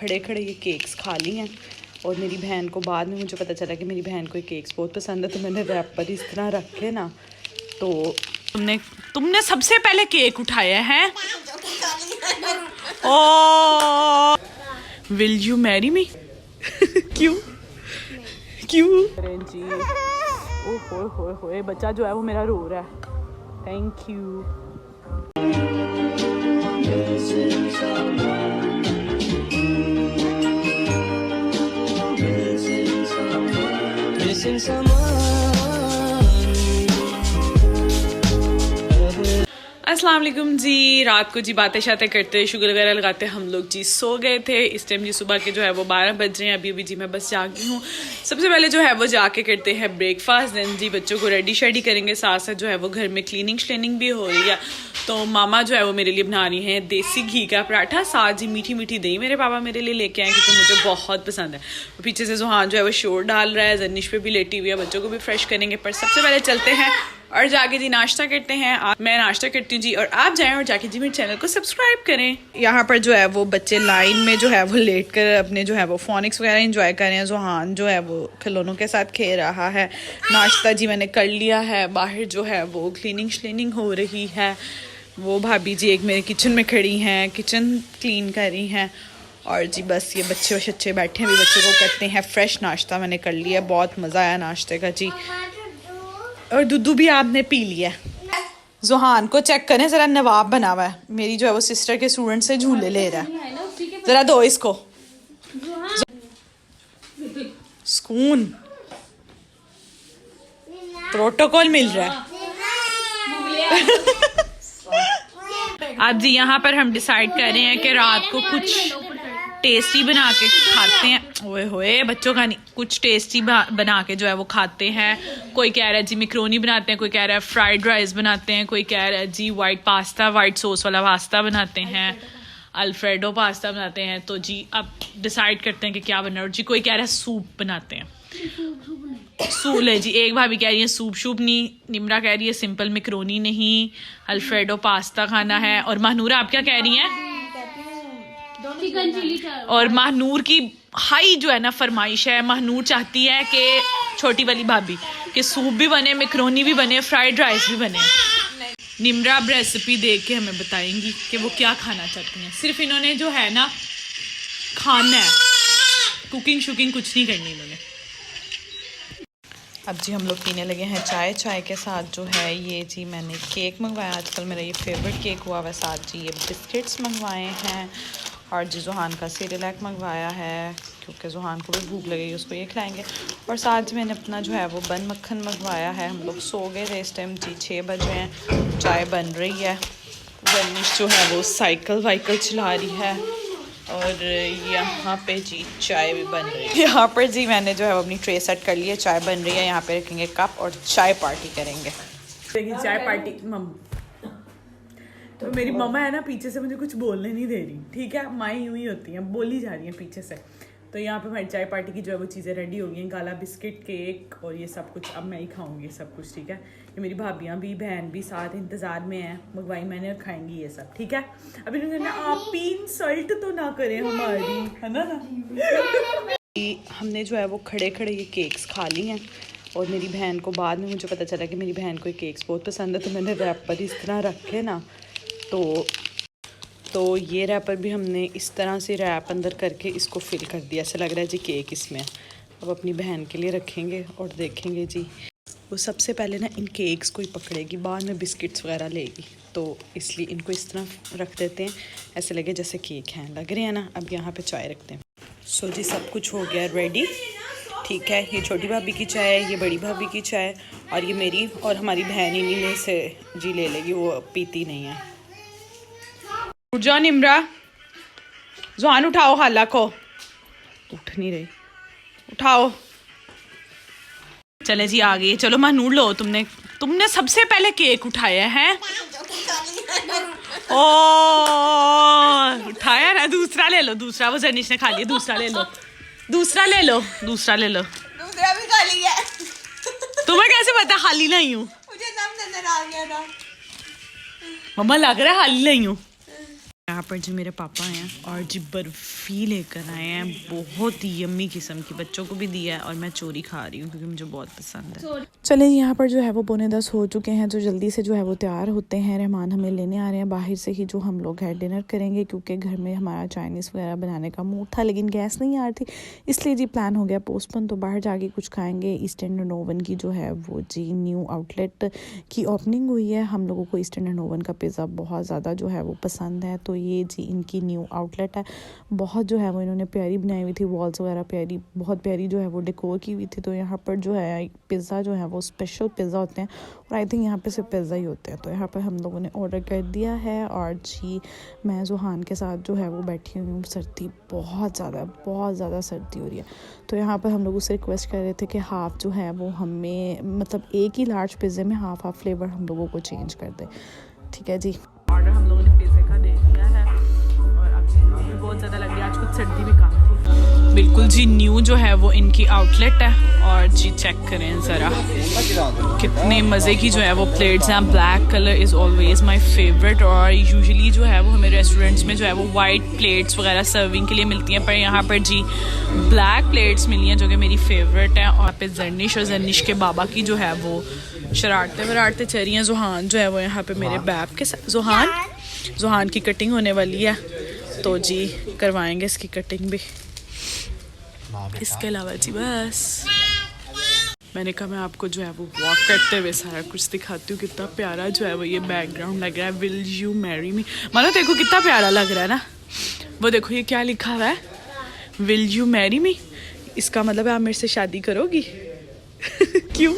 खड़े खड़े ये केक्स खा ली हैं और मेरी बहन को बाद में मुझे पता चला कि मेरी बहन को ये केक्स बहुत पसंद है, तो मैंने रैपर इस तरह रखे ना, तो तुमने सबसे पहले केक उठाया है। Oh will you marry me? क्यों क्यों जी? ओ हो बच्चा जो है वो मेरा रो रहा है। Thank you. अस्सलाम वालेकुम जी। रात को जी बातें शातें करते, शुगर वगैरह लगाते हम लोग जी सो गए थे। इस टाइम जी सुबह के जो है वो 12 बज रहे हैं। अभी जी मैं बस जागी हूँ। सबसे पहले जो है वो जाके करते हैं ब्रेकफास्ट, देन जी बच्चों को रेडी शेडी करेंगे। साथ साथ जो है वो घर में क्लीनिंग श्लीनिंग भी हो रही है। तो मामा जो है वो मेरे लिए बना रही हैं देसी घी का पराठा, साथ जी मीठी मीठी दही मेरे पापा मेरे लिए लेके आए क्योंकि मुझे बहुत पसंद है। पीछे से जुहान जो है वो शोर डाल रहा है, जनिश पे भी लेटी हुई है। बच्चों को भी फ्रेश करेंगे, पर सबसे पहले चलते हैं और जाके जी नाश्ता करते हैं। मैं नाश्ता करती हूँ जी और आप जाएं और जाके जी मेरे चैनल को सब्सक्राइब करें। यहाँ पर जो है वो बच्चे लाइन में जो है वो लेट कर अपने जो है वो फोनिक्स वगैरह एंजॉय कर रहे हैं। जुहान जो है वो खिलौनों के साथ खेल रहा है। नाश्ता जी मैंने कर लिया है। बाहर जो है वो क्लीनिंग श्लीनिंग हो रही है। वो भाभी जी एक मेरे किचन में खड़ी हैं, किचन क्लीन कर रही हैं। और जी बस ये बच्चे बैठे हैं, अभी बच्चों को करते हैं फ्रेश। नाश्ता मैंने कर लिया, बहुत मज़ा आया नाश्ते का जी। और दूधू भी आपने पी लिया। जुहान को चेक करें ज़रा, नवाब बना हुआ है। मेरी जो है वो सिस्टर के स्टूडेंट से झूले ले रहा है। ज़रा दो इसको सुकून, प्रोटोकॉल मिल रहा है। अब जी यहाँ पर हम डिसाइड कर रहे हैं कि रात को कुछ टेस्टी बना के खाते हैं। ओए होए बच्चों का नहीं, कुछ टेस्टी बना के जो है वो खाते हैं। कोई कह रहा है जी मैक्रोनी बनाते हैं, कोई कह रहा है फ्राइड राइस बनाते हैं, कोई कह रहा है जी वाइट सॉस वाला पास्ता बनाते हैं, अल्फ्रेडो पास्ता बनाते हैं। तो जी अब डिसाइड करते हैं कि क्या बनना है। और जी कोई कह रहा है सूप बनाते हैं। सूप है जी, एक भाभी कह रही है सूप शूप नहीं, निमरा कह रही है सिंपल मैक्रोनी नहीं, अल्फ्रेडो पास्ता खाना है। और महानूरा आप क्या कह रही हैं? Chicken chilli. और महानूर की हाई जो है ना फरमाइश है, महानूर चाहती है कि छोटी वाली भाभी कि सूप भी बने, मैक्रोनी भी बने, फ्राइड राइस भी बने। निमरा अब रेसिपी देख के हमें बताएंगी कि वो क्या खाना चाहती हैं। सिर्फ इन्होंने जो है ना खाना है, कुकिंग शुकिंग कुछ नहीं करनी इन्होंने। अब जी हम लोग पीने लगे हैं चाय। चाय के साथ जो है ये जी मैंने केक मंगवाया, आजकल मेरा ये फेवरेट केक हुआ हुआ। साथ जी ये बिस्किट्स मंगवाए हैं और जी जुहान का सीरियलैक मंगवाया है क्योंकि जुहान को भी भूख लगेगी, उसको ये खिलाएंगे। और साथ मैंने अपना जो है वो बन मक्खन मंगवाया है। हम लोग सो गए थे इस टाइम जी 6 बज रहे हैं। चाय बन रही है, जनिश जो है वो साइकिल वाइकल चला रही है और यहाँ पे जी चाय भी बन रही है। यहाँ पर जी मैंने जो है अपनी ट्रे सेट कर ली है, चाय बन रही है। यहाँ पे रखेंगे कप और चाय पार्टी करेंगे। चाय पार्टी तो मेरी मम्मा है ना पीछे से मुझे कुछ बोलने नहीं दे रही, ठीक है। माएँ यूँ ही होती हैं, बोली जा रही हैं पीछे से। तो यहाँ पे हमारी चाय पार्टी की जो है वो चीज़ें रेडी हो गई हैं, गाला बिस्किट केक और ये सब कुछ। अब मैं ही खाऊंगी सब कुछ, ठीक है। ये मेरी भाभियाँ भी बहन भी साथ इंतज़ार में हैं, मंगवाई मैंने और खाएंगी ये सब, ठीक है। अब इन्होंने आप भी इंसल्ट तो ना करें हमारी, है ना। हमने जो है वो खड़े खड़े ये केक्स खा ली हैं और मेरी बहन को बाद में मुझे पता चला कि मेरी बहन को ये केक्स बहुत पसंद है, तो मैंने रैपर इस तरह रखे ना, तो ये रैपर भी हमने इस तरह से रैप अंदर करके इसको फिल कर दिया। ऐसा लग रहा है जी केक इसमें। अब अपनी बहन के लिए रखेंगे और देखेंगे जी। वो सबसे पहले ना इन केक्स को ही पकड़ेगी, बाद में बिस्किट्स वगैरह लेगी, तो इसलिए इनको इस तरह रख देते हैं, ऐसे लगे जैसे केक हैं, लग रहे हैं ना। अब यहाँ पे चाय रखते हैं। सो जी सब कुछ हो गया रेडी, ठीक है। ये छोटी भाभी की चाय है, ये बड़ी भाभी की चाय और ये मेरी और हमारी बहन इन्हीं में से जी ले लेगी, वो पीती नहीं है। उठ जाओ निमरा, जुहान उठाओ खाला को, उठ नहीं रही, उठाओ। चले जी आ गई। चलो महानूर लो, तुमने सबसे पहले केक उठाया है। ओ उठाया ना, दूसरा ले लो, दूसरा वो जनिश ने खा लिया, दूसरा ले लो, दूसरा ले लो, दूसरा ले लो। दूसरा भी खा लिया। तुम्हें कैसे पता खाली नहीं हूँ? मुझे नजर आ गया था। मम्मा लग रहा है हाली नहीं हूँ। यहाँ पर जी मेरे पापा हैं और जी बर्फ़ी लेकर आए हैं, बहुत ही यम्मी किस्म की, बच्चों को भी दिया है और मैं चोरी खा रही हूँ क्योंकि मुझे बहुत पसंद है। चलें यहाँ पर जो है वो 9:45 हो चुके हैं, तो जल्दी से जो है वो तैयार होते हैं। रहमान हमें लेने आ रहे हैं, बाहर से ही जो हम लोग है डिनर करेंगे क्योंकि घर में हमारा चाइनीज़ वगैरह बनाने का मूड था लेकिन गैस नहीं आ रही थी, इसलिए जी प्लान हो गया पोस्टपोन। तो बाहर जाके कुछ खाएँगे। ईस्ट एंड ओवन की जो है वो जी न्यू आउटलेट की ओपनिंग हुई है। हम लोगों को ईस्ट एंड ओवन का पिज़्ज़ा बहुत ज़्यादा जो है वो पसंद है, तो ये जी इनकी न्यू आउटलेट है। बहुत जो है वो इन्होंने प्यारी बनाई हुई थी, वॉल्स वगैरह प्यारी, बहुत प्यारी जो है वो डेकोर की हुई थी। तो यहाँ पर जो है पिज़्ज़ा जो है वो स्पेशल पिज़्ज़ा होते हैं और आई थिंक यहाँ पे सिर्फ पिज़्ज़ा ही होते हैं। तो यहाँ पर हम लोगों ने ऑर्डर कर दिया है और जी मैं ज़ुहान के साथ जो है वो बैठी हुई हूँ। सर्दी बहुत ज़्यादा सर्दी हो रही है। तो यहाँ पर हम लोग उससे रिक्वेस्ट कर रहे थे कि हाफ़ जो है वो हमें मतलब एक ही लार्ज पिज़्ज़े में हाफ़ फ्लेवर हम लोगों को चेंज कर दे। ठीक है जी, ऑर्डर हम लोगों ने पिज़्ज़े का दे दिया है और अब जी बहुत ज़्यादा लग रही है, आज कुछ सर्दी भी कम थी। बिल्कुल जी न्यू जो है वो इनकी आउटलेट है और जी चेक करें ज़रा कितने मज़े की जो है वो प्लेट्स हैं। Black colour is always my favourite और यूजुअली जो है वो हमें रेस्टोरेंट्स में जो है वो वाइट प्लेट्स वगैरह सर्विंग के लिए मिलती हैं, पर यहाँ पर जी ब्लैक प्लेट्स मिली हैं जो कि मेरी फेवरेट हैं। और यहाँ पे जर्निश और जर्निश के बाबा की जो है वो शरारते चरी हैं। ज़ुहान जो है वो यहाँ पे मेरे बैब के साथ, ज़ुहान की कटिंग होने वाली है तो जी करवाएंगे इसकी कटिंग भी। इसके अलावा जी बस मैंने कहा मैं आपको जो है वो वॉक करते हुए सारा कुछ दिखाती हूँ। कितना प्यारा जो है वो ये बैकग्राउंड लग रहा है, विल यू मैरी मी। मानो देखो कितना प्यारा लग रहा है ना, वो देखो ये क्या लिखा हुआ है, विल यू मैरी मी। इसका मतलब है आप मेरे से शादी करोगी? क्यों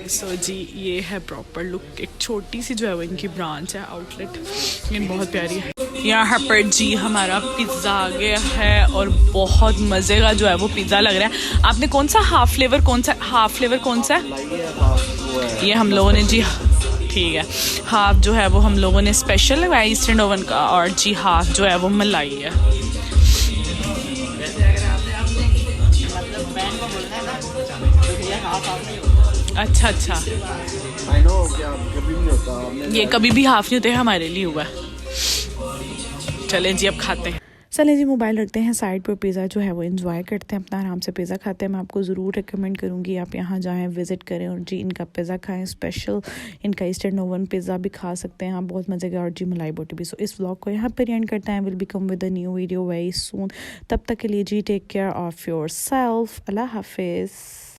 सो जी ये है प्रॉपर लुक। एक छोटी सी जो है वो इनकी ब्रांच है आउटलेट, लेकिन बहुत प्यारी है। यहाँ पर जी हमारा पिज़्ज़ा आ गया है और बहुत मज़े का जो है वो पिज़्ज़ा लग रहा है। आपने कौन सा हाफ़ फ्लेवर कौन सा है? ये हम लोगों ने जी ठीक है, हाफ़ जो है वो हम लोगों ने स्पेशल लगाया ईस्ट एंड ओवन का और जी हाफ़ जो है वो मलाई है। अच्छा ये कभी भी हाफ नहीं होते, हमारे लिए हुआ। चलें जी अब खाते हैं। चलें जी मोबाइल रखते हैं साइड पर, पिज़्ज़ा जो है वो एंजॉय करते हैं, अपना आराम से पिज़्ज़ा खाते हैं। मैं आपको ज़रूर रिकमेंड करूँगी आप यहाँ जाएं, विज़िट करें और जी इनका पिज़्ज़ा खाएं। स्पेशल इनका ईस्ट एंड ओवन पिज़्ज़ा भी खा सकते हैं आप, बहुत मज़े का, और जी मलाई बोटी भी। सो इस व्लॉग को यहाँ पर एंड करते हैं। Will be come with a new video very soon. तब तक के लिए जी take care of yourself. अल्लाह हाफिज़।